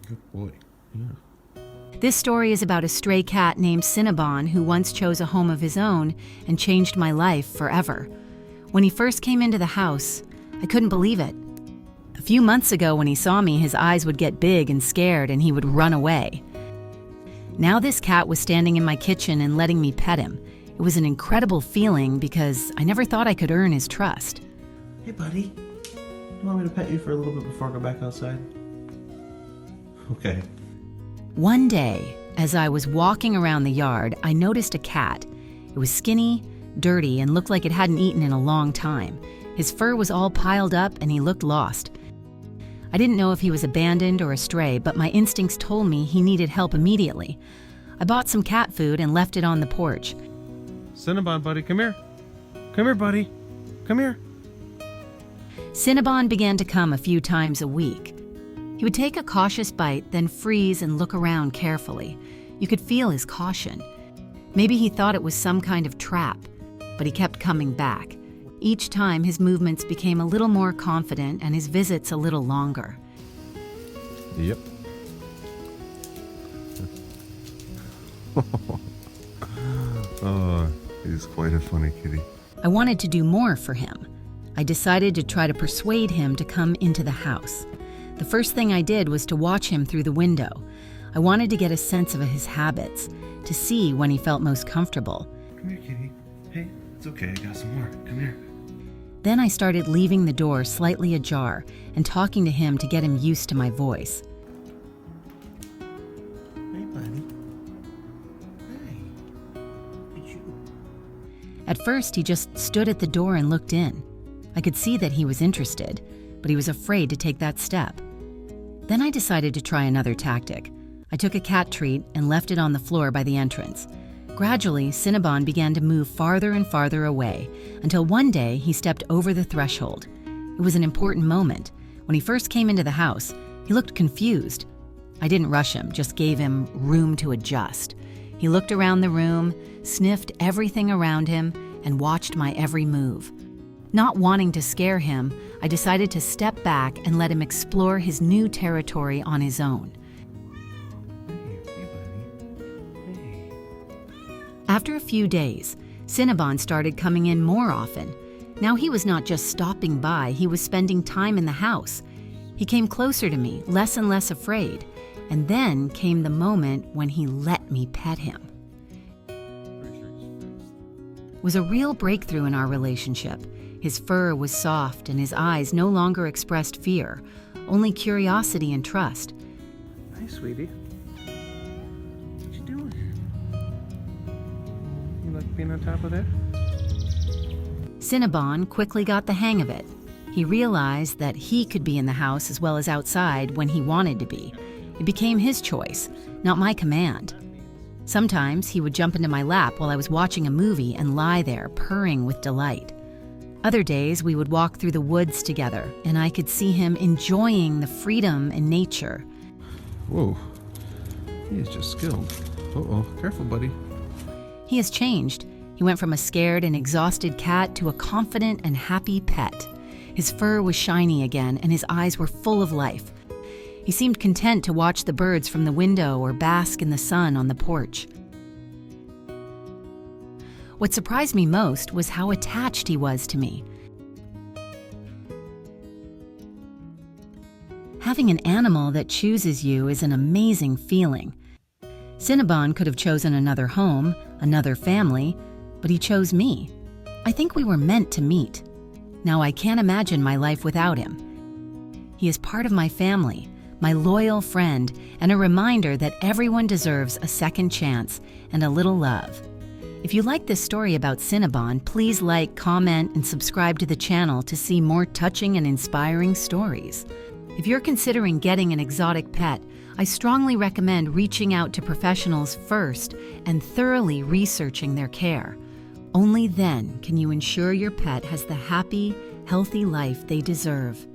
Good boy. Yeah. This story is about a stray cat named Cinnabon who once chose a home of his own and changed my life forever. When he first came into the house, I couldn't believe it. A few months ago when he saw me, his eyes would get big and scared and he would run away. Now this cat was standing in my kitchen and letting me pet him. It was an incredible feeling because I never thought I could earn his trust. Hey, buddy. You want me to pet you for a little bit before I go back outside? Okay. One day, as I was walking around the yard, I noticed a cat. It was skinny, dirty, and looked like it hadn't eaten in a long time. His fur was all piled up and he looked lost. I didn't know if he was abandoned or a stray, but my instincts told me he needed help immediately. I bought some cat food and left it on the porch. Cinnabon, buddy, come here. Come here, buddy. Come here. Cinnabon began to come a few times a week. He would take a cautious bite, then freeze and look around carefully. You could feel his caution. Maybe he thought it was some kind of trap, but he kept coming back. Each time his movements became a little more confident and his visits a little longer. Yep. Oh, he's quite a funny kitty. I wanted to do more for him. I decided to try to persuade him to come into the house. The first thing I did was to watch him through the window. I wanted to get a sense of his habits, to see when he felt most comfortable. Come here, kitty. Hey, it's okay, I got some more. Come here. Then I started leaving the door slightly ajar and talking to him to get him used to my voice. Hey, buddy. Hey. It's you. At first, he just stood at the door and looked in. I could see that he was interested, but he was afraid to take that step. Then I decided to try another tactic. I took a cat treat and left it on the floor by the entrance. Gradually, Cinnabon began to move farther and farther away, until one day he stepped over the threshold. It was an important moment. When he first came into the house, he looked confused. I didn't rush him, just gave him room to adjust. He looked around the room, sniffed everything around him, and watched my every move. Not wanting to scare him, I decided to step back and let him explore his new territory on his own. Hey, buddy. Hey. After a few days, Cinnabon started coming in more often. Now he was not just stopping by, he was spending time in the house. He came closer to me, less and less afraid. And then came the moment when he let me pet him. It was a real breakthrough in our relationship. His fur was soft and his eyes no longer expressed fear, only curiosity and trust. Hi, sweetie. What you doing? You like being on top of there? Cinnabon quickly got the hang of it. He realized that he could be in the house as well as outside when he wanted to be. It became his choice, not my command. Sometimes he would jump into my lap while I was watching a movie and lie there, purring with delight. Other days, we would walk through the woods together, and I could see him enjoying the freedom in nature. Whoa. He is just skilled. Uh-oh. Careful, buddy. He has changed. He went from a scared and exhausted cat to a confident and happy pet. His fur was shiny again, and his eyes were full of life. He seemed content to watch the birds from the window or bask in the sun on the porch. What surprised me most was how attached he was to me. Having an animal that chooses you is an amazing feeling. Cinnabon could have chosen another home, another family, but he chose me. I think we were meant to meet. Now I can't imagine my life without him. He is part of my family, my loyal friend, and a reminder that everyone deserves a second chance and a little love. If you like this story about Cinnabon, please like, comment, and subscribe to the channel to see more touching and inspiring stories. If you're considering getting an exotic pet, I strongly recommend reaching out to professionals first and thoroughly researching their care. Only then can you ensure your pet has the happy, healthy life they deserve.